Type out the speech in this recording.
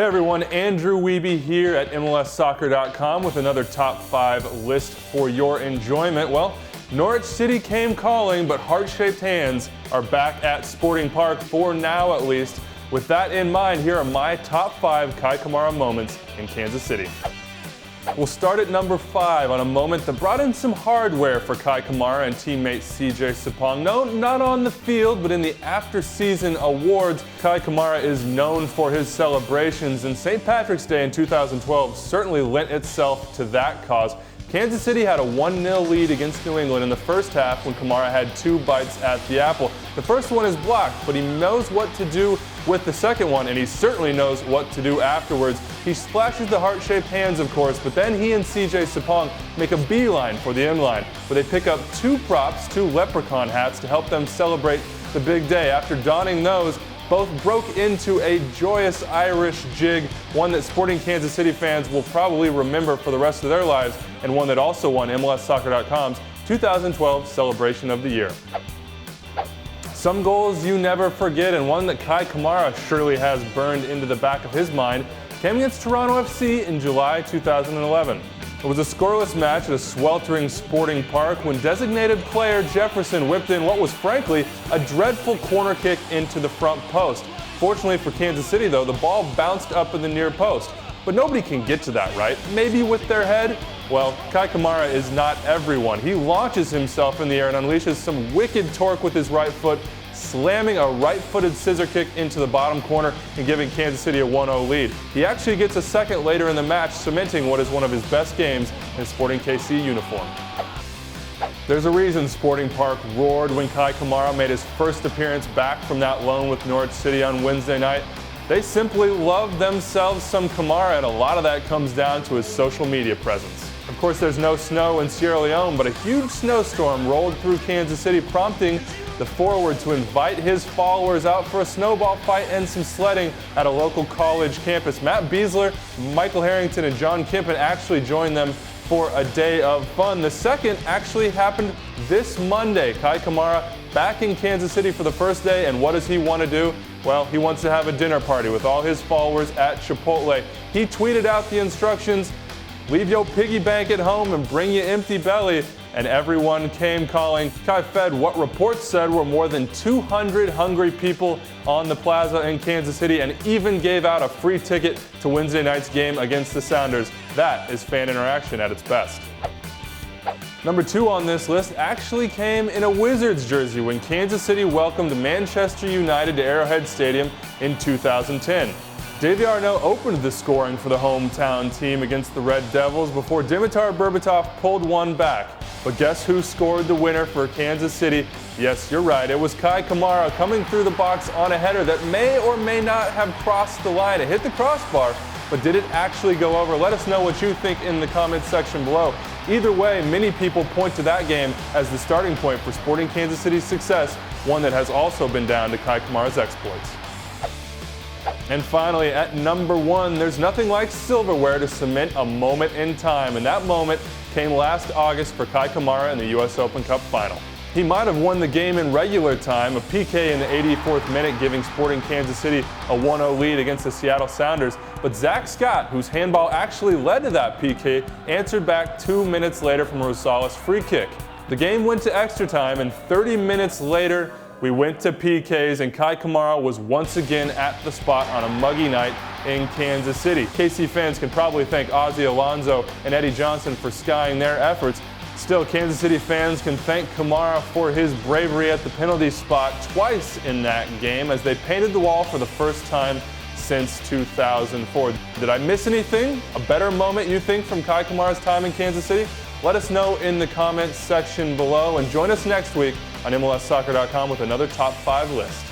Hey everyone, Andrew Wiebe here at MLSsoccer.com with another top 5 list for your enjoyment. Well, Norwich City came calling, but heart-shaped hands are back at Sporting Park for now at least. With that in mind, here are my top 5 Kei Kamara moments in Kansas City. We'll start at number 5 on a moment that brought in some hardware for Kei Kamara and teammate SCISSOR. No, not on the field, but in the after-season awards. Kei Kamara is known for his celebrations, and St. Patrick's Day in 2012 certainly lent itself to that cause. Kansas City had a 1-0 lead against New England in the first half when Kamara had 2 bites at the apple. The first one is blocked, but he knows what to do with the second one, and he certainly knows what to do afterwards. He splashes the heart-shaped hands, of course, but then he and SCISSOR make a beeline for the end line, where they pick up 2 props, 2 leprechaun hats to help them celebrate the big day. After donning those, both broke into a joyous Irish jig, one that Sporting Kansas City fans will probably remember for the rest of their lives, and one that also won MLSsoccer.com's 2012 Celebration of the Year. Some goals you never forget, and one that Kei Kamara surely has burned into the back of his mind, came against Toronto FC in July 2011. It was a scoreless match at a sweltering Sporting Park when designated player Jefferson whipped in what was frankly a dreadful corner kick into the front post. Fortunately for Kansas City though, the ball bounced up in the near post. But nobody can get to that, right? Maybe with their head? Well, Kei Kamara is not everyone. He launches himself in the air and unleashes some wicked torque with his right foot, slamming a right-footed scissor kick into the bottom corner and giving Kansas City a 1-0 lead. He actually gets a second later in the match, cementing what is one of his best games in Sporting KC uniform. There's a reason Sporting Park roared when Kei Kamara made his first appearance back from that loan with Norwich City on Wednesday night. They simply love themselves some Kamara, and a lot of that comes down to his social media presence. Of course, there's no snow in Sierra Leone, but a huge snowstorm rolled through Kansas City, prompting the forward to invite his followers out for a snowball fight and some sledding at a local college campus. Matt Beasler, Michael Harrington, and John Kempen actually joined them for a day of fun. The second actually happened this Monday. Kei Kamara back in Kansas City for the first day, and what does he want to do? Well, he wants to have a dinner party with all his followers at Chipotle. He tweeted out the instructions: leave your piggy bank at home and bring your empty belly. And everyone came calling. Kei fed what reports said were more than 200 hungry people on the plaza in Kansas City, and even gave out a free ticket to Wednesday night's game against the Sounders. That is fan interaction at its best. Number 2 on this list actually came in a Wizards jersey when Kansas City welcomed Manchester United to Arrowhead Stadium in 2010. Davy Arnaud opened the scoring for the hometown team against the Red Devils before Dimitar Berbatov pulled one back. But guess who scored the winner for Kansas City? Yes, you're right, it was Kei Kamara coming through the box on a header that may or may not have crossed the line. It hit the crossbar, but did it actually go over? Let us know what you think in the comments section below. Either way, many people point to that game as the starting point for Sporting Kansas City's success, one that has also been down to Kei Kamara's exploits. And finally, at number 1, there's nothing like silverware to cement a moment in time, and that moment came last August for Kei Kamara in the US Open Cup final. He might have won the game in regular time, a PK in the 84th minute giving Sporting Kansas City a 1-0 lead against the Seattle Sounders, but Zach Scott, whose handball actually led to that PK, answered back 2 minutes later from a Rosales free kick. The game went to extra time, and 30 minutes later, we went to PKs, and Kei Kamara was once again at the spot on a muggy night in Kansas City. KC fans can probably thank Ozzie Alonso and Eddie Johnson for skying their efforts. Still, Kansas City fans can thank Kamara for his bravery at the penalty spot twice in that game as they painted the wall for the first time since 2004. Did I miss anything? A better moment you think from Kei Kamara's time in Kansas City? Let us know in the comments section below, and join us next week on MLSsoccer.com with another top 5 list.